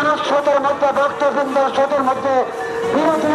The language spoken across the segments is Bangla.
জনস্রোতের মধ্যে ভক্তবৃন্দ স্রোতের মধ্যে বিরোধী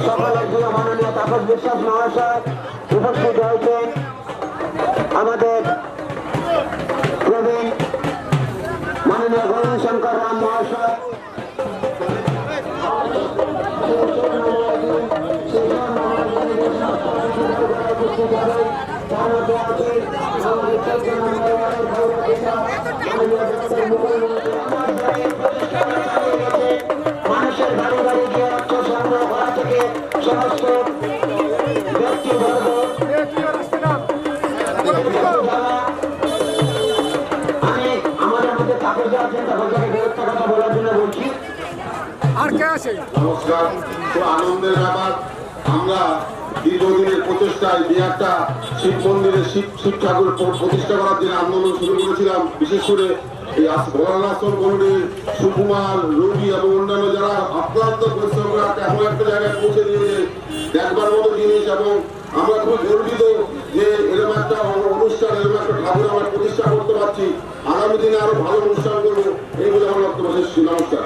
সকলের প্রিয় মাননীয় তাপস বিশ্বাস মহাশয় উপস্থিত হয়েছেন। আমাদের প্রবীণ মাননীয় গৌরী শঙ্কর রাম মহাশয়, মানুষের বাড়ি বাড়ি গিয়ে অর্থ সংগ্রহ করা থেকে সমস্ত ব্যক্তিবর্গ আমি আমাদের মধ্যে তাপস আছেন, তাপসকে গুরুত্ব কথা বলার জন্য বলছি। আর কে আছে? নমস্কার। তো আনন্দের ব্যাপার, আমরা দীর্ঘদিনের প্রচেষ্টায় যে একটা শিব মন্দিরে শিব ঠাকুর প্রতিষ্ঠা করার জন্য আন্দোলন শুরু করেছিলাম, বিশেষ করে এই ভোলানাথন কমিটির সুকুমার, রবি এবং অন্যান্য যারা আক্রান্ত পরিশ্রমরা এমন একটা জায়গায় পৌঁছে দিয়েছে দেখবার মতো জিনিস, এবং আমরা খুব গর্বিত যে এরকম একটা অনুষ্ঠান, এরকম একটা ঠাকুর আমরা প্রতিষ্ঠা করতে পারছি। আগামী দিনে আরো ভালো অনুষ্ঠান করবো, এই বলে আমার বক্তব্য শেষ। নমস্কার।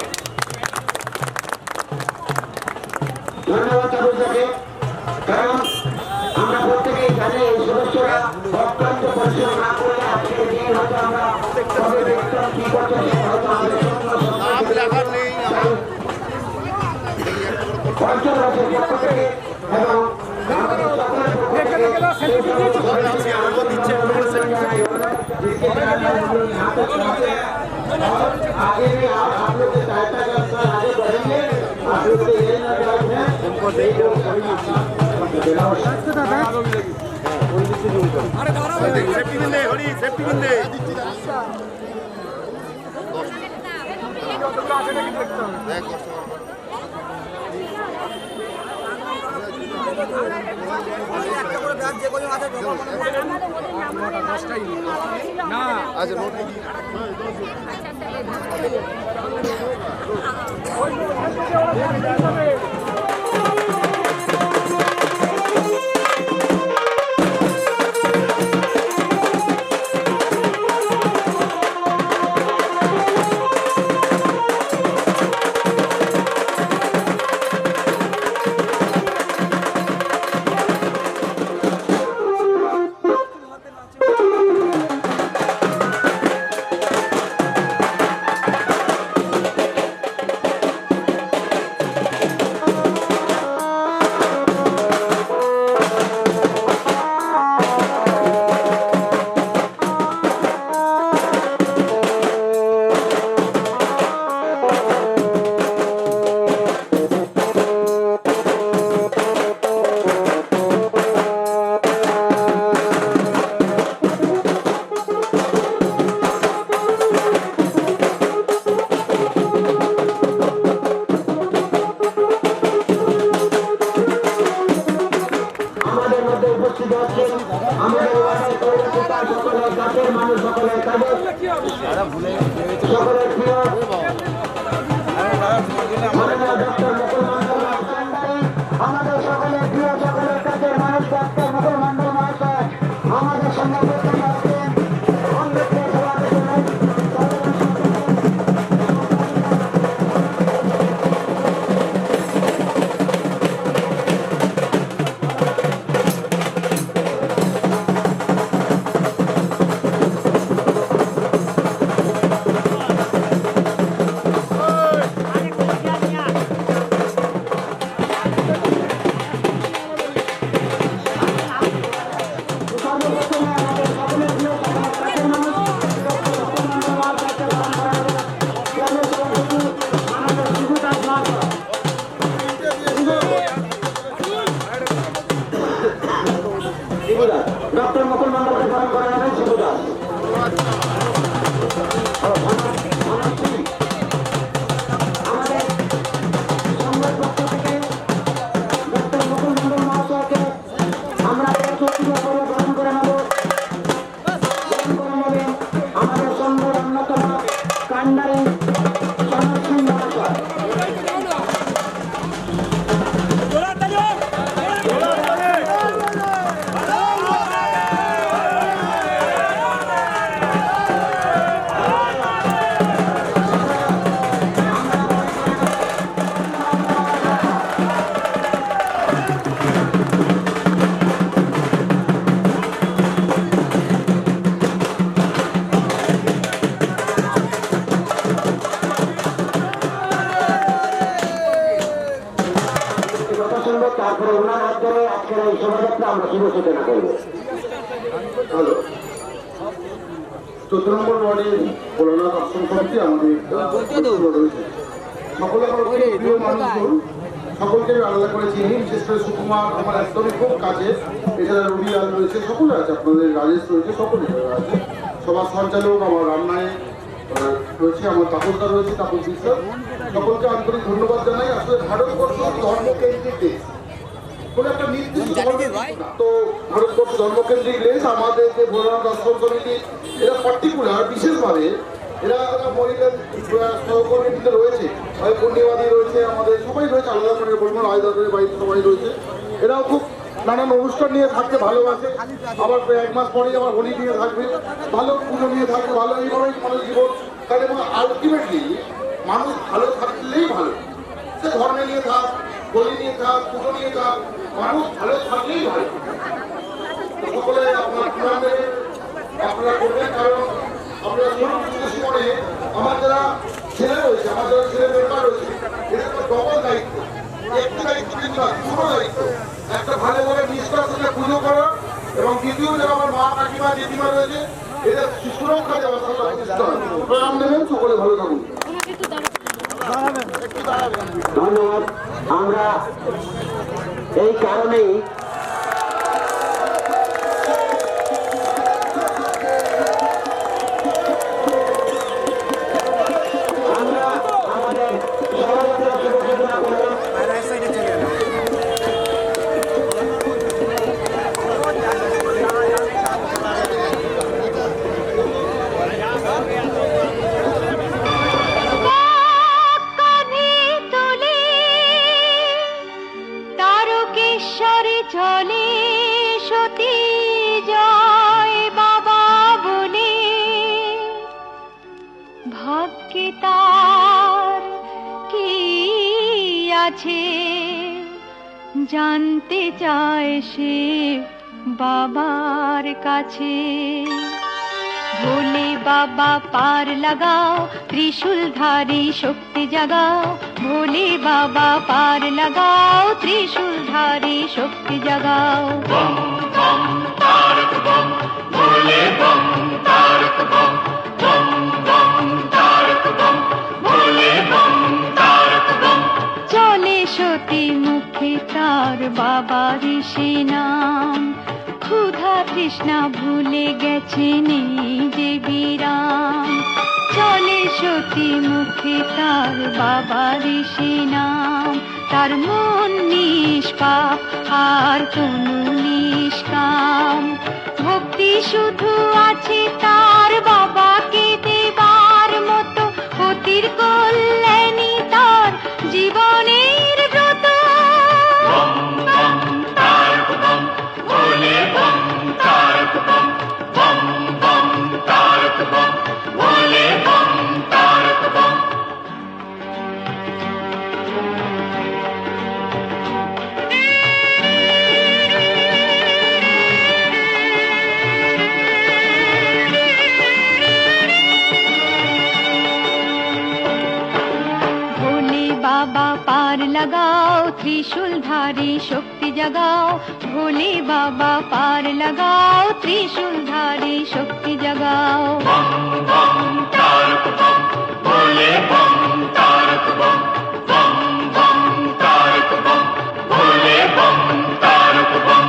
ধন্যবাদ তাপসকে। কারণ আমরা প্রত্যেকেই জানি এই সদস্যরা অত্যন্ত পরিশ্রম না করলে আজকের দিন হয়তো আমরা কবে দেখতাম কি করতেছি, হয়তো আমাদের পঞ্চরাজ্যের পক্ষ থেকে এবং আমাদের সকলের পক্ষ থেকে आगे भी आप लोग की सहायता करना आगे बढ़ेंगे। आप लोग को ये ना আরে দাঁড়াও সেফটি কিনলে হরি সেফটি কিনলে না আচ্ছা সকলের প্রিয় মাননীয় ডক্টর মুকুল মন্ডল আমাদের সকলের প্রিয় সকলের কাছের মানুষ ডক্টর মুকুল মন্ডল মহাশয় আমাদের সঙ্গে উপস্থিত আছেন। ডক্টর মুকুল মন্ডলকে স্মরণ করা হবে শিবু দাস। আমাদের সংবাদ পক্ষ থেকে ডক্টর মুকুল মন্ডল মহাশয়কে আমরা গ্রহণ করে নেব। আমাদের সংঘের অন্যতম কান্ডারি সনদ সিং মহাশয়। তারপরে ওনার হাত ধরে আজকের এই শোভাযাত্রা আমরা শুভ সূচনা করবো। হ্যালো, 14 নম্বর ওয়ার্ডের ভোলানাথ আশ্রম সমিতি আমাদের রয়েছে। সকলে আমার প্রিয় মানুষজন, সকলকে আমি আলাদা করে চিনি, বিশেষ করে সুকুমার আমার একদমই খুব কাছে, এছাড়া রবিলাল রয়েছে, সকলে আছে, আপনাদের রাজেশ রয়েছে, সকলে আছে। সবার সঞ্চালক আমার রামনায় রয়েছে, আমার তাপসদা রয়েছে, তাপস বিশ্বাস, সকলকে আন্তরিক ধন্যবাদ জানাই। আসলে ভারতবর্ষ ধর্মকেন্দ্রিক দেশ, কোনো একটা নির্দিষ্ট তো ভারতবর্ষ ধর্মকেন্দ্রিক দেশ। আমাদের যে ভোলানাথ আশ্রম সমিতি এরা পার্টিকুলার বিশেষভাবে এরা মহিলার সহকর্মীতে রয়েছে, পূর্ণিমাদি রয়েছে, আমাদের সবাই রয়েছে, আলাদা করে বলবো, রায়দারের বাড়িতে সবাই রয়েছে। এরাও খুব নানান অনুষ্ঠান নিয়ে থাকতে ভালোবাসে। আবার 1 মাস পরেই আমার হোলি নিয়ে থাকবে, ভালো পুজো নিয়ে থাকবে, ভালো এইভাবেই মানুষ জীবন কাটে। এবং আলটিমেটলি মানুষ ভালো থাকলেই ভালো, সে ধর্মে নিয়ে থাক, হোলি নিয়ে থাক, পুজো নিয়ে থাক, মানুষ ভালো থাকলেই ভালো। সকলে আপনার প্রণাম দেবেন, আপনারা করবেন, কারণ আপনারা জীবনে আমার যারা ছেলে রয়েছে, আমার যারা ছেলে মেম্বার রয়েছে, এদের তো ডবল দায়িত্ব, একটু দায়িত্ব কিন্তু না, দুটো দায়িত্ব। একটা ভালোভাবে নিষ্ঠার সঙ্গে পুজো করা, এবং দ্বিতীয় যারা আমার মা কাকিমা জেঠিমা রয়েছে এদের সুরক্ষা দেওয়া। প্রণাম দেবেন, সকলে ভালো থাকুন। ধন্যবাদ। আমরা এই কারণেই আমরা আমাদের সভাপতিকে ঘোষণা করব। চলে সতী জয় বাবা বলে, ভাগ্যে তার কি আছে জানতে চায় সে বাবার কাছে। ভোলে বাবা পার লাগাও, ত্রিশূলধারী শক্তি জাগাও। ভোলে বাবা পার লাগাও, ত্রিশূলধারী শক্তি জাগাও। বম বম তারক বম, ভোলে বম তারক বম, বম বম তারক বম, ভোলে বম তারক বম। চলে সতী মুখে তার বাবার সে নাম, ক্ষুধা তৃষ্ণা ভুলে গেছে নেই যে বিরাম। চলে সতী মুখে তার বাবার সে নাম, তার মন নিষ্পাপ আর তনু নিষ্কাম। ভক্তি শুধু আছে তার বাবাকে দেবার মতো, অতির কল্যাণী তার জীবনের ব্রত। বম বম তারক বম, ভোলে বম তারক বম, বম বম তারক বম, ভোলে বম তারক বম। ভোলে বাবা পার লাগাও, ত্রিশূলধারী শক্তি জাগাও। ভোলে বাবা পার লাগাও, ত্রিশূলধারী শক্তি জাগাও। বম বম তারক বম, ভোলে বম তারক বম, বম বম তারক বম, ভোলে বম তারক বম।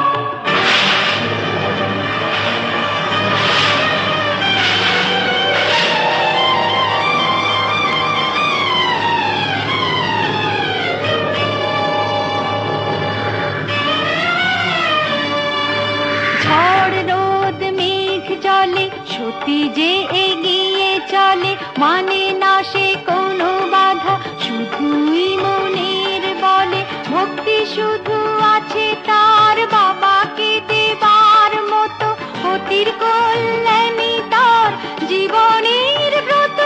ঝড় রোদ মেঘ জলে সতী যে এগিয়ে চলে, মানে না সে কোনো বাধা, শুধুই মনের বলে। ভক্তি শুধু আছে তার বাবাকে দেবার মতো, অতির কল্যাণী তার জীবনের ব্রত।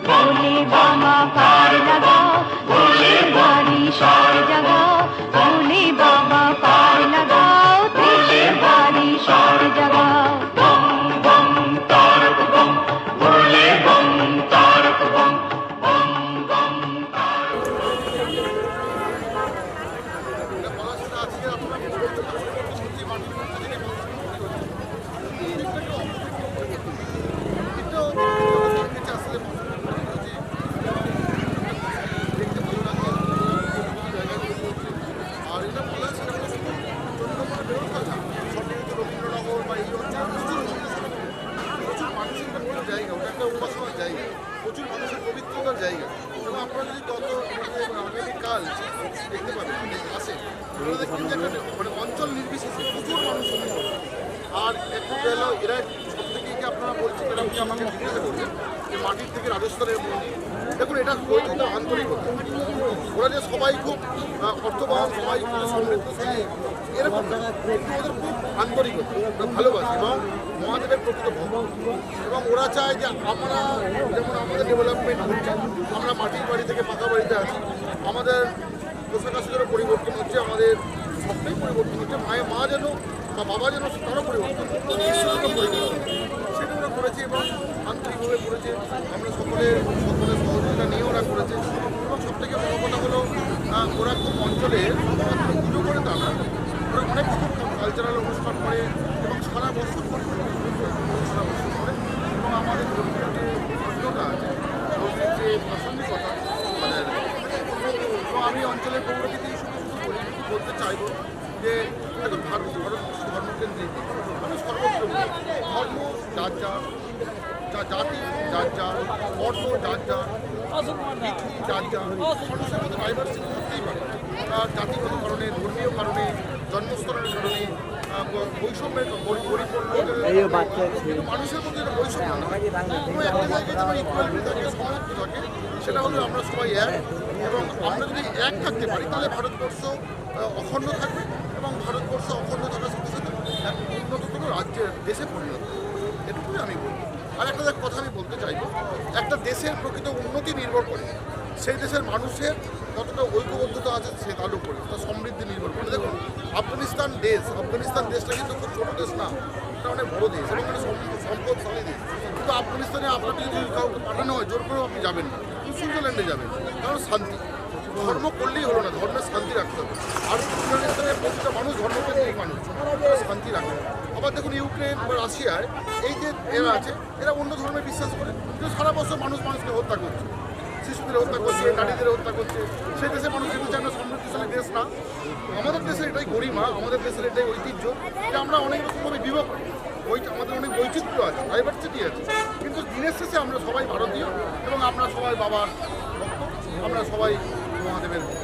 ভোলে বাবা পার লাগাও, ভোলে বাড়ি সার জাগাও। ভোলে বাবা পার লাগাও, ত্রিশূল বাড়ি সার জাগাও। বম বম তারক বম, ভোলে বম তারক বম, বম বম তারক বম। প্রচুর মানুষের পবিত্রতার জায়গা এবং আপনারা যদি তত আগামীকাল দেখতে পাবেন আসে মানে অঞ্চল নির্বিশেষে প্রচুর মানুষ হবে। আর একটু গেল এরা সব থেকে কি আপনারা বলছেন, এরা কি আমাকে জিজ্ঞাসা করবেন যে মাটির থেকে রাজস্থানের মন্দির, দেখুন এটা হয়েছে তো আন্তরিকতা। ওরা যে সবাই খুব অর্থবান, সবাই খুব সমৃদ্ধশালী এরকম না, কিন্তু ওদের খুব আন্তরিকতা, ওরা ভালোবাসে এবং মহাদেবের প্রকৃত ভক্ত। এবং ওরা চায় যে আমরা যেমন আমাদের ডেভেলপমেন্ট হচ্ছে, আমরা মাটির বাড়ি থেকে পাকা বাড়িতে আছি, আমাদের পোশাক আশাকেরও পরিবর্তন হচ্ছে, আমাদের সবটাই পরিবর্তন হচ্ছে। মা যেন বা বাবা যেন তারও পরিবর্তন হচ্ছে, ঈশ্বরেরও পরিবর্তন হচ্ছে, সেটা ওরা করেছে এবং আন্তরিকভাবে করেছে। আমরা সকলের সহযোগিতা নিয়ে ওরা করেছে। এবং সবথেকে বড় কথা হলো ওরা খুব অঞ্চলে শুধুমাত্র পুজো করে তা না, ওরা অনেক রকম কালচারাল অনুষ্ঠান করে এবং সারা বছর করে সারা বছর করে। এবং আমাদের ধর্মীয় যে প্রশ্নটা আছে, ধর্মের যে প্রাসঙ্গিকতা, চ্যানেলের পৌরহিতে বলতে চাইবো যে এখন ভারতবর্ষ ধর্মকেন্দ্রিক মানে সর্বত্র ধর্ম যার জাতি যার বর্ণ যার রীতি যার মানুষের মধ্যে ডাইভার্সিটি করতেই পারে জাতিগত কারণে ধর্মীয় কারণে জন্মস্তরের কারণে বৈষম্যের কিন্তু মানুষের মধ্যে বৈষম্য কোনো একটা জায়গায় যেন ইকুয়ালিটি থাকে সমাজত্ব থাকে সেটা হলো আমরা সবাই এক এবং আমরা যদি এক থাকতে পারি তাহলে ভারতবর্ষ অখণ্ড থাকবে এবং ভারতবর্ষ অখণ্ড থাকার সাথে সাথে এক উন্নততর রাজ্যের দেশে পরিণত হবে এটুকুই আমি বলবো। আর একটা কথা আমি বলতে চাইবো একটা দেশের প্রকৃত উন্নতি নির্ভর করে সেই দেশের মানুষের কতটা ঐক্যবদ্ধতা আছে সে তার উপরে তার সমৃদ্ধি নির্ভর করে। দেখুন আফগানিস্তান দেশটা কিন্তু খুব ছোটো দেশ না, এটা অনেক বড়ো দেশ এবং এটা সম্পদশালী দেশ, কিন্তু আফগানিস্তানে আপনাকে যদি কাউকে পাঠানো হয় জোর করেও আপনি যাবেন না, সুইজারল্যান্ডে যাবেন কারণ শান্তি। ধর্ম করলেই হলো না, ধর্মের শান্তি রাখতে হবে। আর আফগানিস্তানের প্রতিটা মানুষ ধর্মকেন্দ্রিক মানুষ, তারা শান্তি রাখে। আবার দেখুন ইউক্রেন বা রাশিয়ায় এই যে এরা আছে এরা অন্য ধর্মে বিশ্বাস করে, কিন্তু সারা বছর মানুষকে হত্যা করছে, শিশুদের হত্যা করছে, নারীদের হত্যা করছে। সেই দেশে মানুষ কিন্তু চায় না সমৃদ্ধিশালী দেশ না। আমাদের দেশের এটাই গরিমা, আমাদের দেশের এটাই ঐতিহ্য যে আমরা অনেক রকমভাবে বিভক্ত, আমাদের অনেক বৈচিত্র্য আছে, ডাইভার্সিটি আছে, কিন্তু দিনের শেষে আমরা সবাই ভারতীয় এবং আমরা সবাই বাবার ভক্ত, আমরা সবাই মহাদেবের ভক্ত।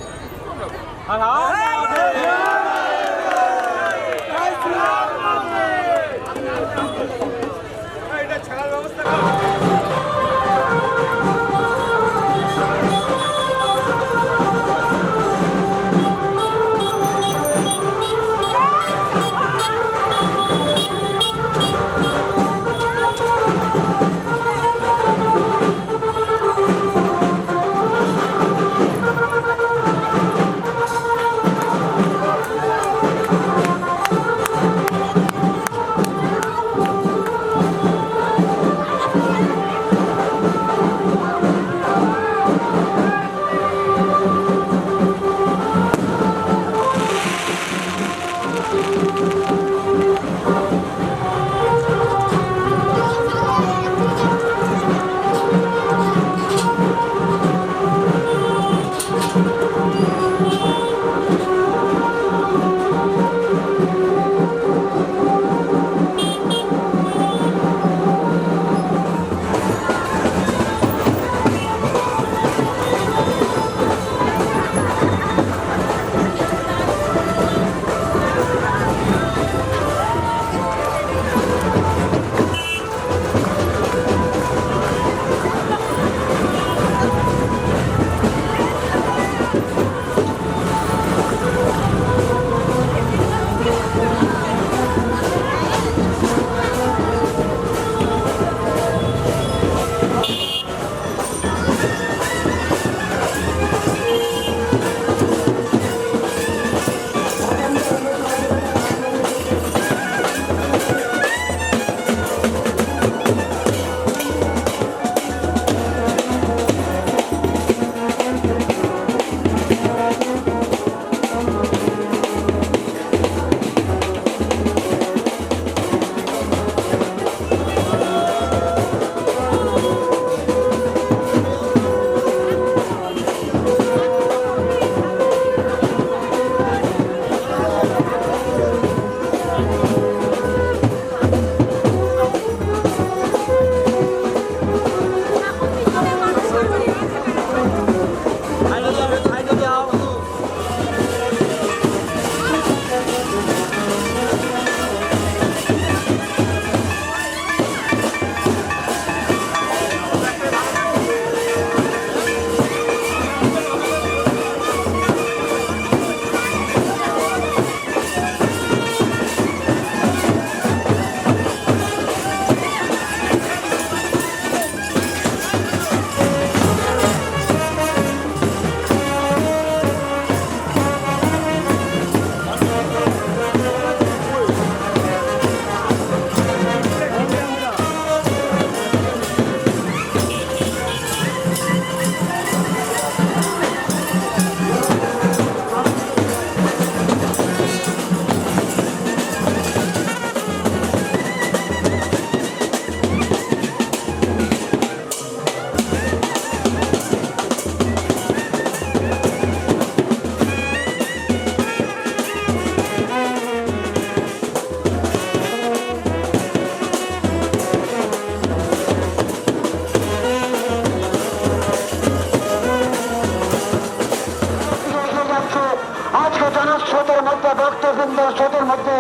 স্রোতের মধ্যে ভক্তবৃন্দের স্রোতের মধ্যে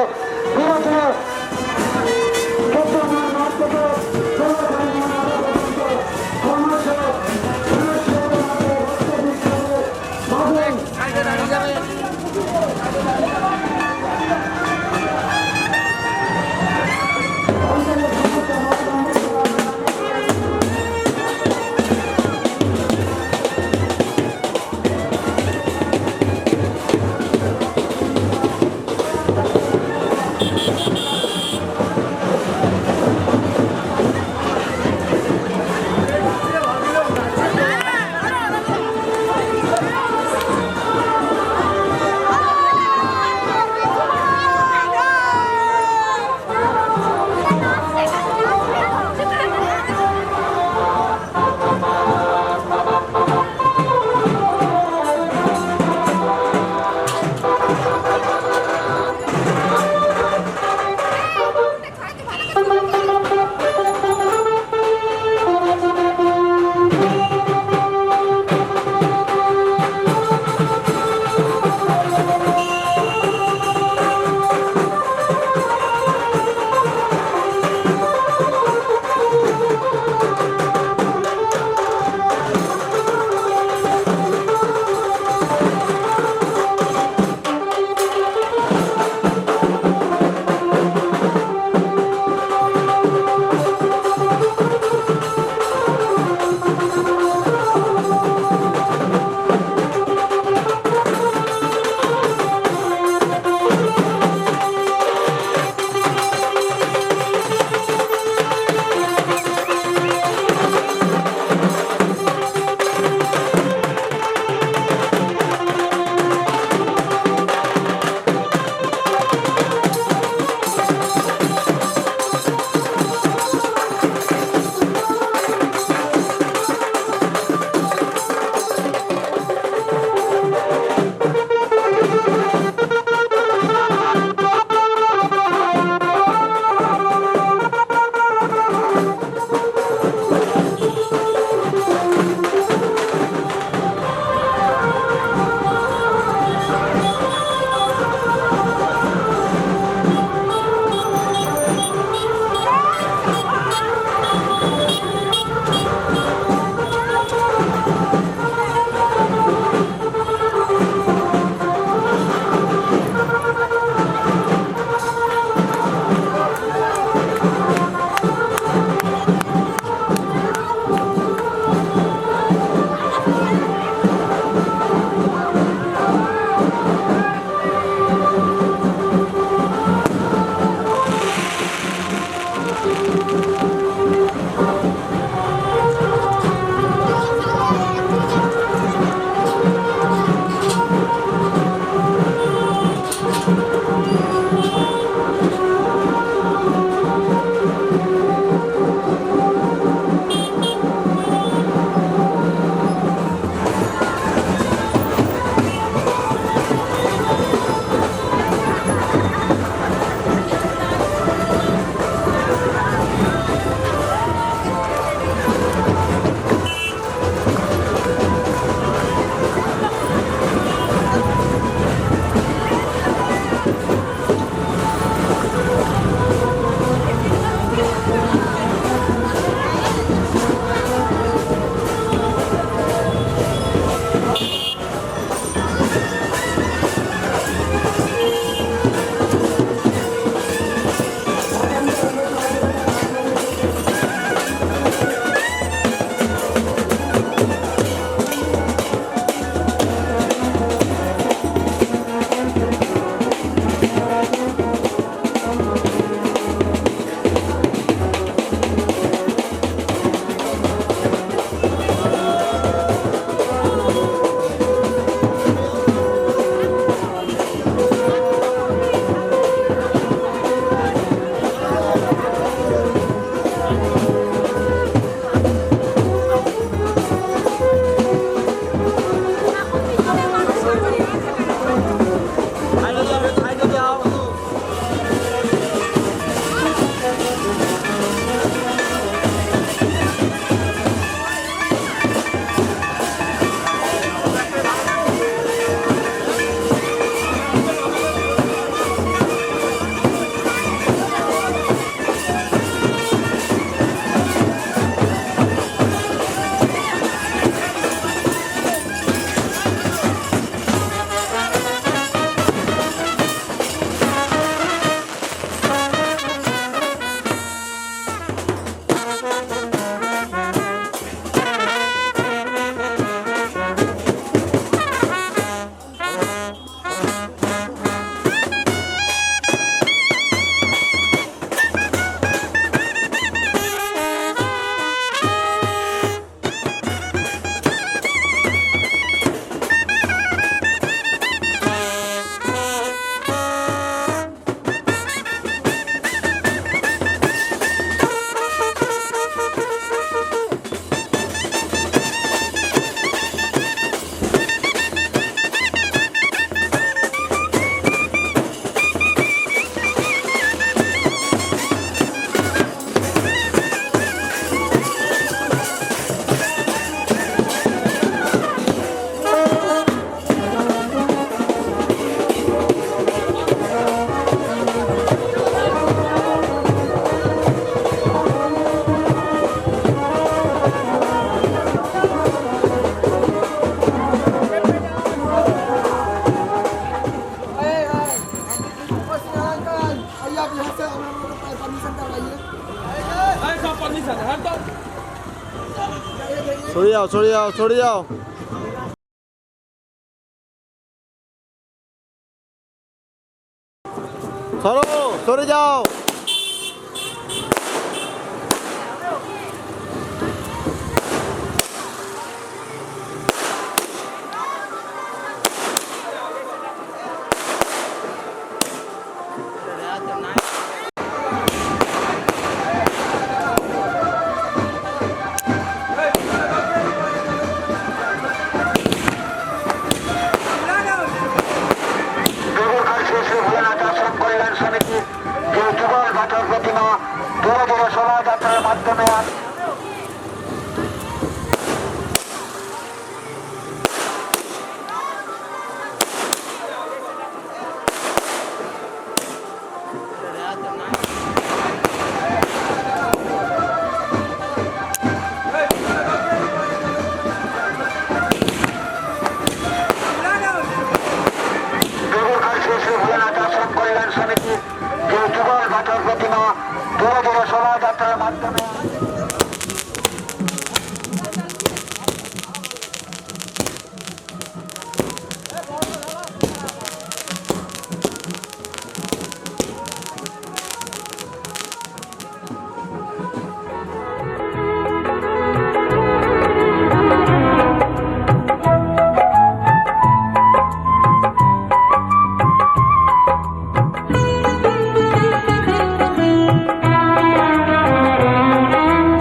বিরোধী সরে যাও সরে যাও সরে যাও। সরো সরে যাও। দেবঘর শিশু ভোলানাথ আশ্রম কল্যাণ সমিতির যে যুগল ভাটার প্রতিমা ধীরে ধীরে শোভাযাত্রার মাধ্যমে দেবঘর শিশু ভোলানাথ আশ্রম কল্যাণ সমিতির যে যুগল ভাটার প্রতিমা ধীরে ধীরে শোভাযাত্রার মাধ্যমে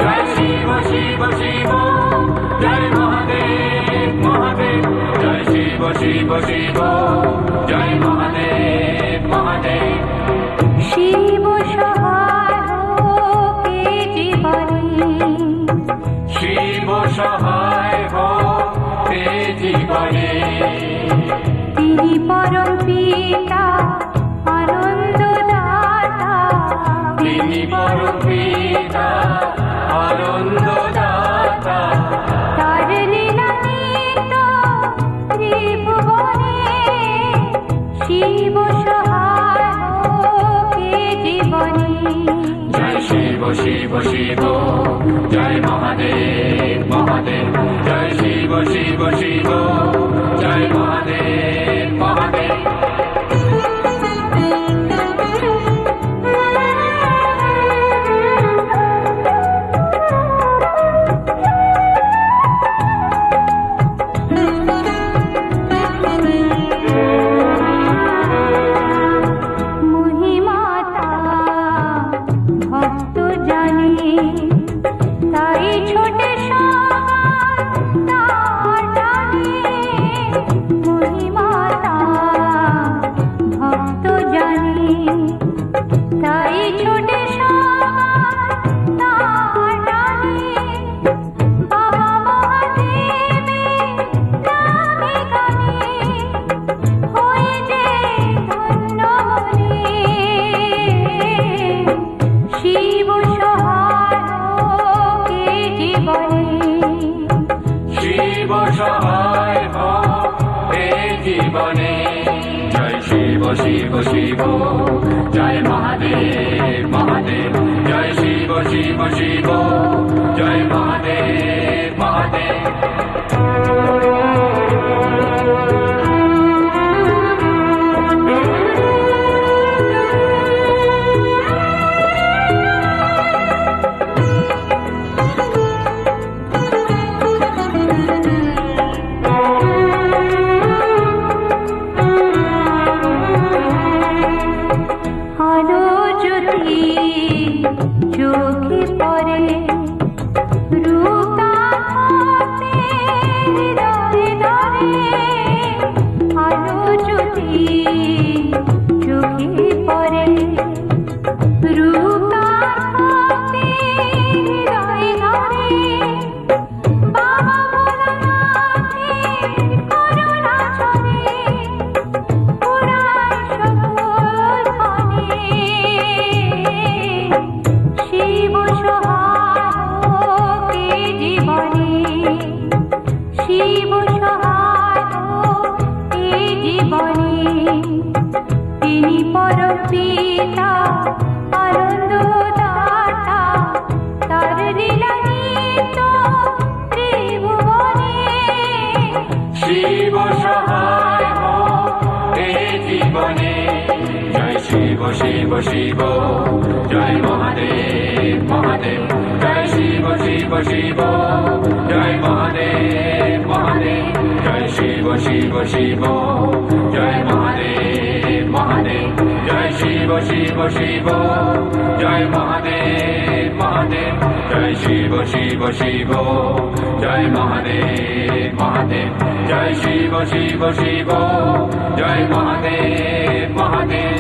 জয় শিব শিব শিব জয় মহাদেব মহাদেব জয় শিব শিব শিব জয় মহাদেব মহাদেব শিব সহায় হোক এ জীবনে, শিব সহায় হোক এ জীবনে তিনি পরম পিতা আনন্দদাতা, তিনি পরম পিতা আনন্দদাতা তার লীলা নিত্য ত্রিভুবনে। শিব সহায় হোক এ জীবনে, জয় শিব শিব শিব জয় মহাদেব মহাদেব জয় শিব শিব শিব জয় মহাদেব মহাদেব মহিমাতা ভক্ত জানে, তাই ছোটে সবাই তার টানে। মহিমাতা ভক্ত জানে, তাই ছোটে সবাই তার টানে। বাবা মহাদেবের নামে গানে হয়ে যে ধন্য মনে। শিব সহায় হোক এ জীবনে, শিব সহায় হোক এ জীবনে জয় শিব শিব শিব জয় মহাদেব মহাদেব জয় শিব শিব শিব জয় মহাদেব মহাদেব আলো যদি চোখে পড়ে, রূপা হতে হৃদয়ে ধরে। আলো যদি চোখে পড়ে, রূপা হতে হৃদয়ে ধরে। বাবা ভোলানাথের করুণা ঝরে, পুরায় সকল ক্ষণে। শিব সহায় হোক এ জীবনে, শিব সহায় হোক এ জীবনে। তিনি পরম পিতা আনন্দদাতা, তার লীলা নিত্য ত্রিভুবনে। জীবনে জয় শিব শিব শিব জয় মহাদেব মহাদেব জয় শিব শিব শিব জয় মহাদেব মহাদেব জয় শিব শিব শিব জয় মহাদেব মহাদেব জয় শিব শিব শিব জয় মহাদেব মহাদেব জয় শিব শিব শিব জয় মহাদেব মহাদেব জয় শিব শিব শিব জয় মহাদেব মহাদেব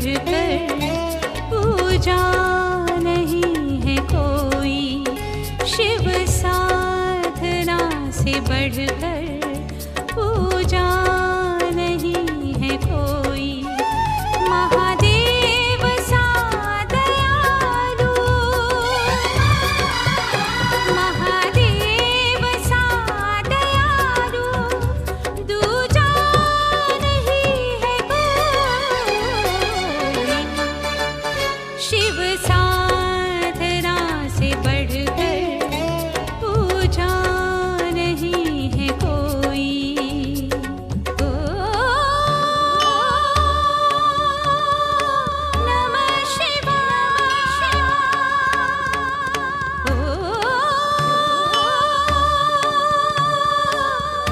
बढ़कर पूजा नहीं है कोई, शिव साधना से बढ़कर पूजा नहीं है कोई। महादेव सा दयालु, महादेव सा दयालु, दूजा नहीं है कोई। शिव साधना से बढ़कर पूजा नहीं है कोई। ओ नमः शिवाय, ओ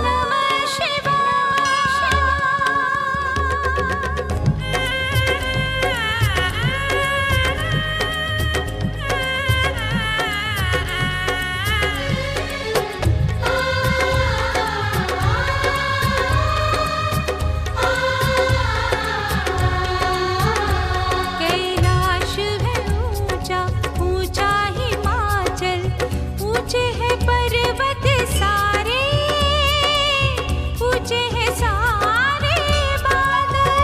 नमः शिवाय। कैलाश है ऊंचा ऊंचा हिमाचल, ऊंचे हैं पर्वत सारे, ऊंचे हैं सारे बादल।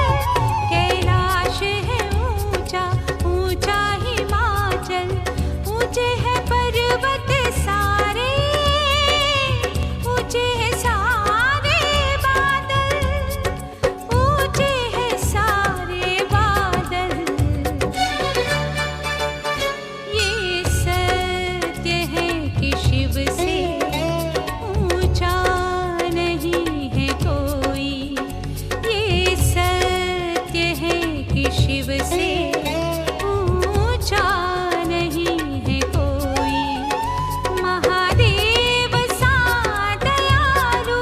कैलाश है ऊंचा ऊंचा हिमाचल, ऊंचे हैं पर्वत सारे, ऊंचे हैं सारे बादल, ऊंचे हैं सारे बादल। ये सत्य है कि शिव से ऊंचा नहीं है कोई, ये सत्य है कि शिव से ऊंचा नहीं है कोई। महादेव सा दयालु,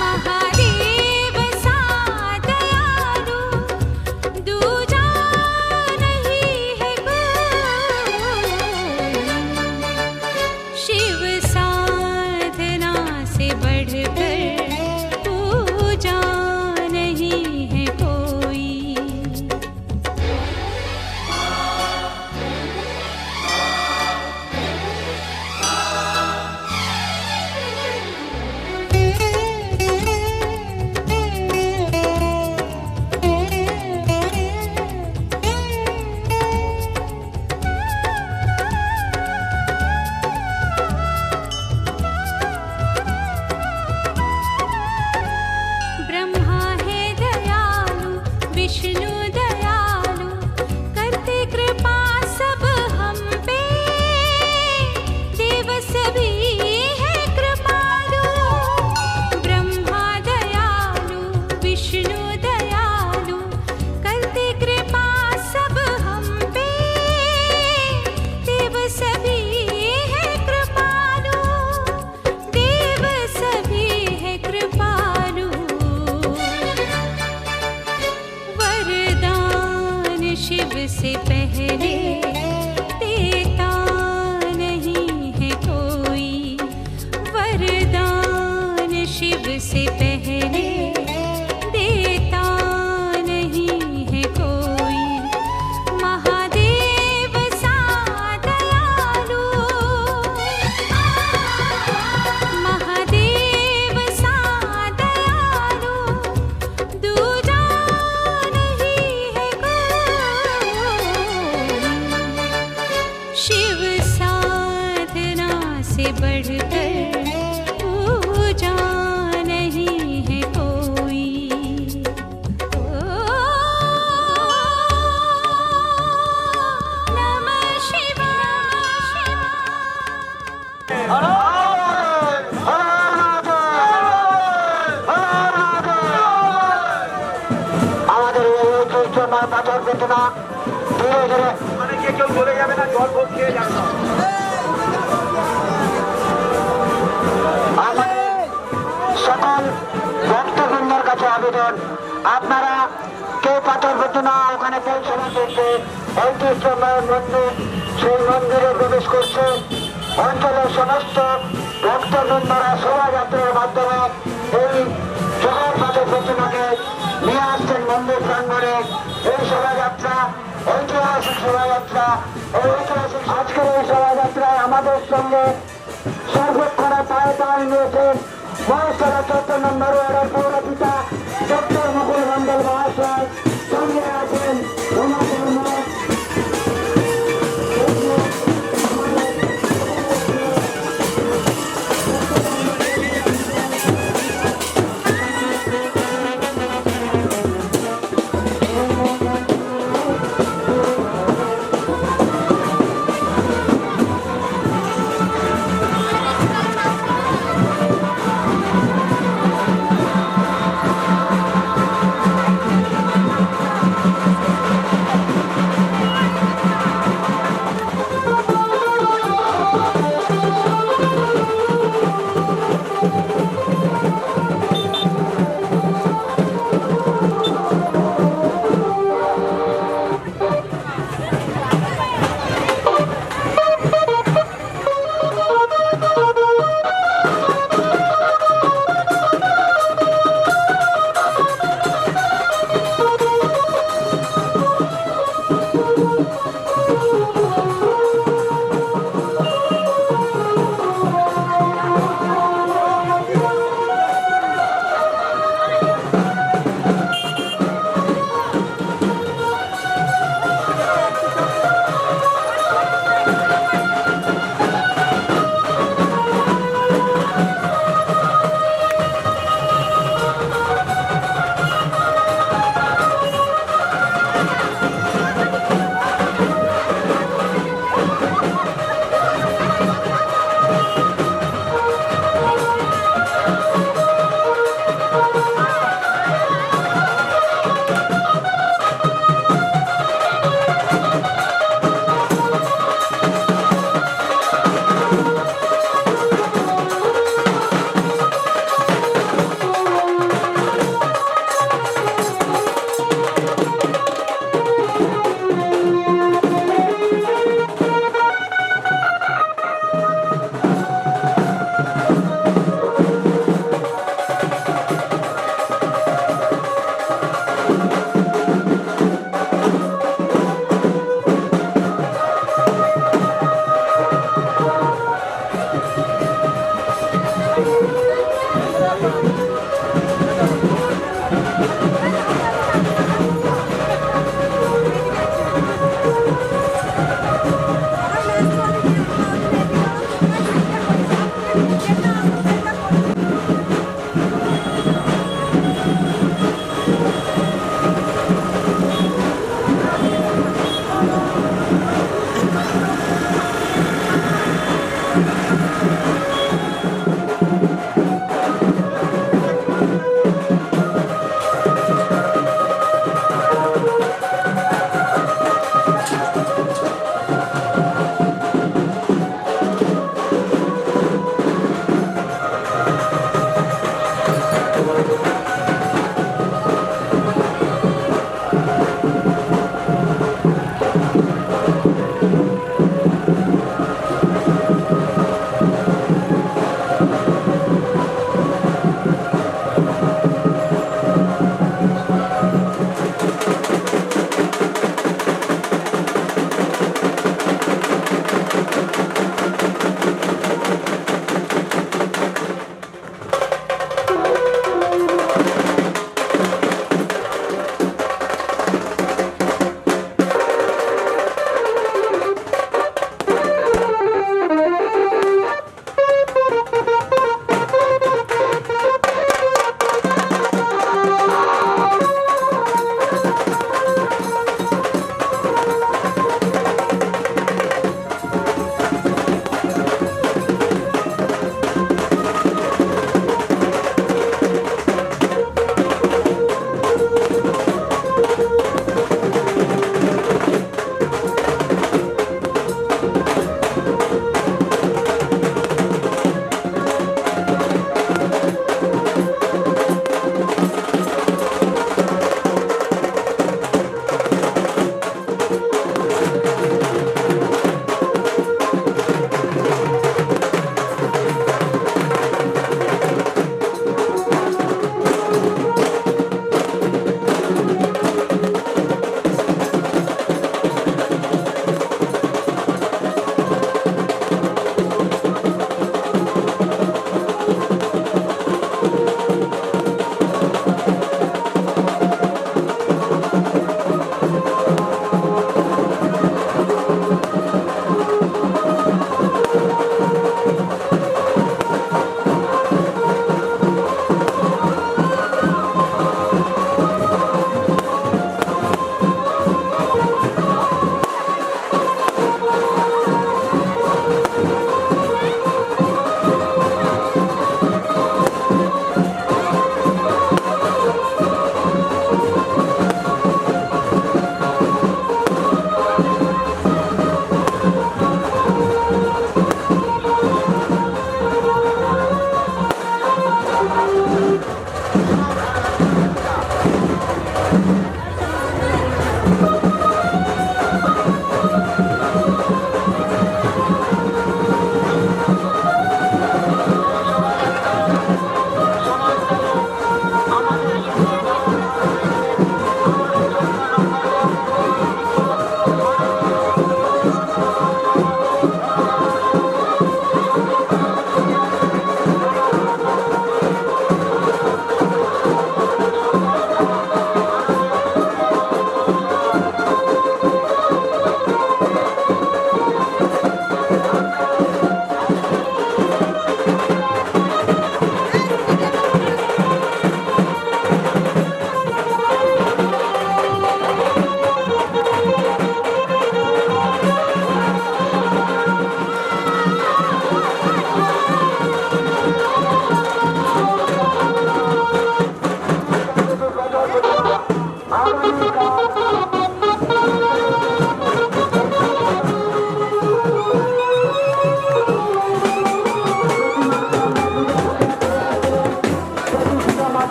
महादेव सा दयालु, दूजा नहीं है कोई। शिव साधना से बढ़कर पूजा नहीं है कोई। ब्रह्मा है दयालु, विष्णु दयालु, करते कृपा सब हम पे, देव सभी है कृपालु। ब्रह्मा दयालु, विष्णु दयालु, करते कृपा सब हम पे, देव सभी है कृपालु, देव सभी है कृपालु। वरदान शिव से पहले देता नहीं है कोई, वरदान शिव से पहले देता नहीं है कोई। महादेव सा दयालु, महादेव सा दयालु, दूजा नहीं है कोई। शिव साधना से बढ़कर पूजा नहीं है कोई। ओ नमः शिवाय। আমাদের এই ঐতিহ্যময় পাথর বেদনা ধীরে ধীরে অনেকে কেউ চলে যাবে না, জল ভোগ খেয়ে যাবে না। আমাদের সকল ভক্তবৃন্দের কাছে আবেদন, আপনারা কেউ পাথর বেদনা ওখানে পৌঁছানো করছে, ঐতিহ্যময় মন্দির, সেই মন্দিরে প্রবেশ করছে। অঞ্চলের সমস্ত ভক্তবৃন্দরা শোভাযাত্রার মাধ্যমে এই জগন্নাথের প্রতিমাকে নিয়ে আসছেন মন্দির প্রাঙ্গণে এই শোভাযাত্রা, ঐতিহাসিক শোভাযাত্রা। এই ঐতিহাসিক আজকের এই শোভাযাত্রায় আমাদের সঙ্গে সর্বক্ষণে পায়ে পায়ে নিয়েছেন মহেশতলা 14 নম্বর ওয়ার্ডের পৌরপিতা ডক্টর মুকুল মন্ডল মহাশয়। সঙ্গে আছেন রমা শর্মা,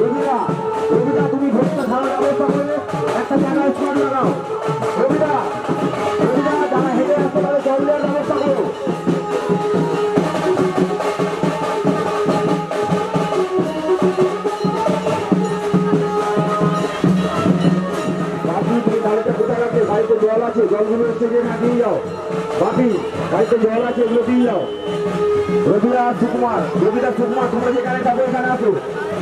রবিদা রবিদা তুমি ভোটটা খাওয়ার ব্যবস্থা করো, একটা জায়গায় স্পট লাগাও। রবিদা রবিদা যারা হেঁটে আসতে পারে জল দেওয়ার ব্যবস্থা করো। বাকি তুমি গাড়িটা কোথায় রাখবে? বাড়িতে জল আছে, জলগুলো হচ্ছে যে না দিয়ে যাও। বাকি বাড়িতে জল আছে, এগুলো দিয়ে যাও। রবিদা সুকুমার, রবিদা সুকুমার তোমরা যেখানে থাকো এখানে আসো।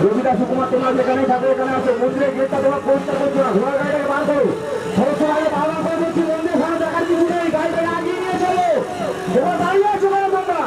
রবিদা সুকুমার তোমরা যেখানে থাকো এখানে আসো। মন্দিরের গেটটা তোমার পরিষ্কার করছো না, ঘোড়ার গাড়িটাকে বার করো। সমস্ত গাড়ি বারবার করে বলছি, মন্দির ঘোড়া দেখার কিছু নেই, গাড়িটাকে আগিয়ে নিয়ে চলো। তোমরা দাঁড়িয়ে আছো কেন তোমরা?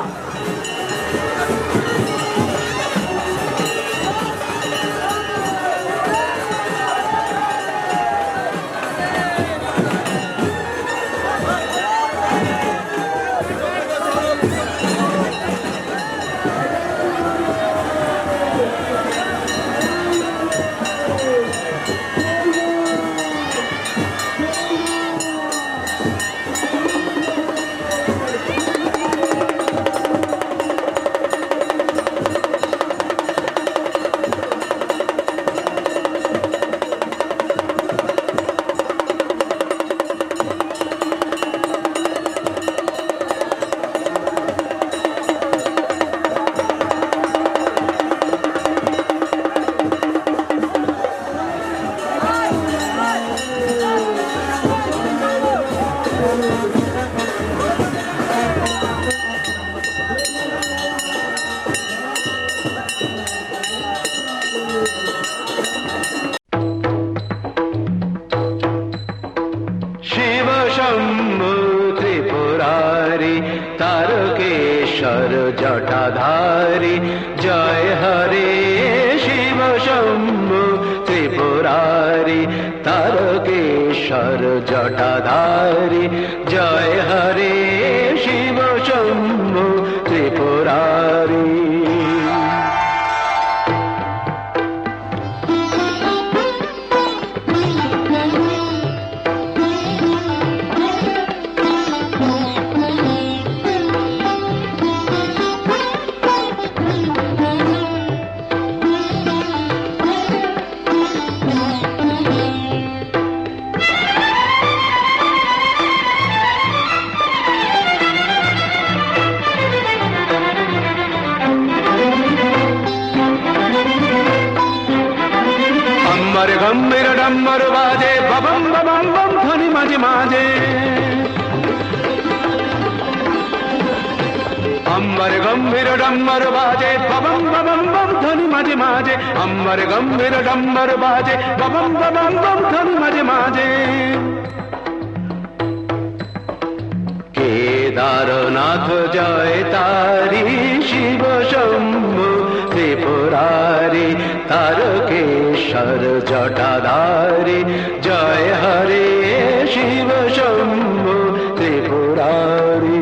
শিব শম্ভু ত্রিপুরারি তারকেশ্বর জটাধারী জয় হরে। শিব শম্ভু ত্রিপুরারি তারকেশ্বর জটাধারী জয় হরে। শিব শম্ভু ত্রিপুরারি। अम्बर गंभीर डम्बर बाजे बबम बबम बम ध्वनि माजे माजे। अम्बर गंभीर डम्बर बाजे बबम बबम बम ध्वनि माजे माजे। अम्बर गंभीर डम्बर बाजे बबम बबम बम ध्वनि माजे माजे। केदारनाथ जय तारी शिव शंभु त्रिपुरारी तारकेश्वर जटाधारी जय हरे। शिव शंभु त्रिपुरारी।